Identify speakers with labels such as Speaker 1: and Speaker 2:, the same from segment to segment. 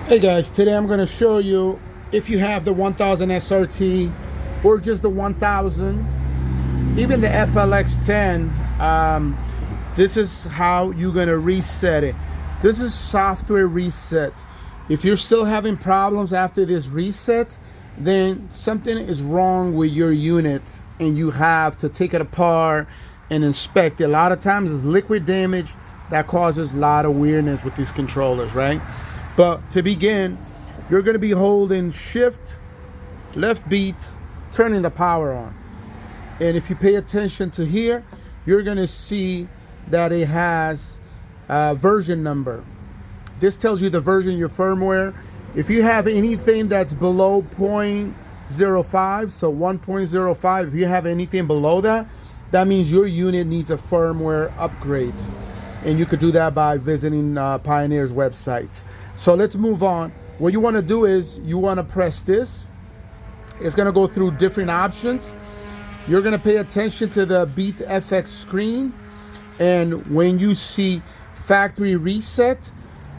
Speaker 1: Hey guys, today I'm going to show you if you have the 1000 SRT or just the 1000, even the FLX 10, this is how you're going to reset it. This is software reset. If you're still having problems after this reset, then something is wrong with your unit and you have to take it apart and inspect it. A lot of times it's liquid damage that causes a lot of weirdness with these controllers, right? But to begin, you're going to be holding shift, left beat, turning the power on. And if you pay attention to here, you're going to see that it has a version number. This tells you the version of your firmware. If you have anything that's below 0.05, so 1.05, if you have anything below that, that means your unit needs a firmware upgrade. And you could do that by visiting Pioneer's website. So let's move on. What you want to do is you want to press this. It's going to go through different options. You're going to pay attention to the Beat FX screen. And when you see factory reset,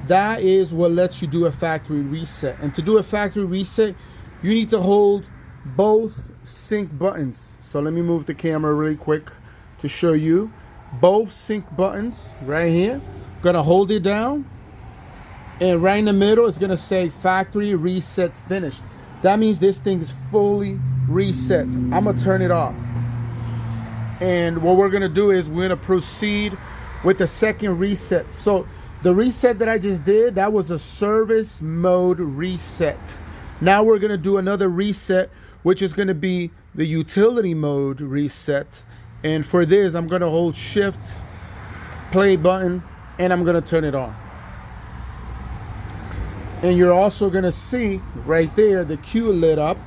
Speaker 1: that is what lets you do a factory reset. And to do a factory reset, you need to hold both sync buttons. So let me move the camera really quick to show you. Both sync buttons right here. Gonna hold it down. And right in the middle, it's gonna say factory reset finished. That means this thing is fully reset. I'm gonna turn it off. And what we're gonna do is we're gonna proceed with the second reset. So the reset that I just did, that was a service mode reset. Now we're gonna do another reset, which is gonna be the utility mode reset. And for this, I'm gonna hold shift, play button, and I'm gonna turn it on. And you're also gonna see right there, the queue lit up,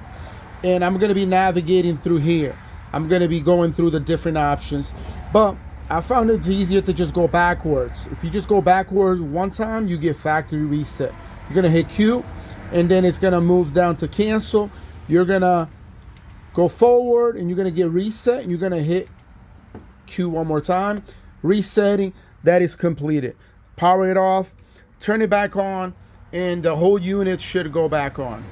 Speaker 1: and I'm gonna be navigating through here. I'm gonna be going through the different options, but I found it's easier to just go backwards. If you just go backward one time, you get factory reset. You're gonna hit Q, and then it's gonna move down to cancel. You're gonna go forward, and you're gonna get reset, and you're gonna hit Q one more time. Resetting, that is completed. Power it off, turn it back on, and the whole unit should go back on.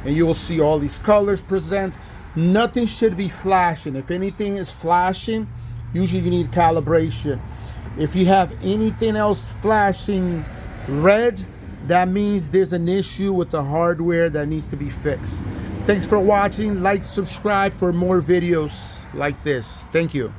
Speaker 1: And you will see all these colors present. Nothing should be flashing. If anything is flashing, usually you need calibration. If you have anything else flashing red, that means there's an issue with the hardware that needs to be fixed. Thanks for watching. Like, subscribe for more videos like this. Thank you.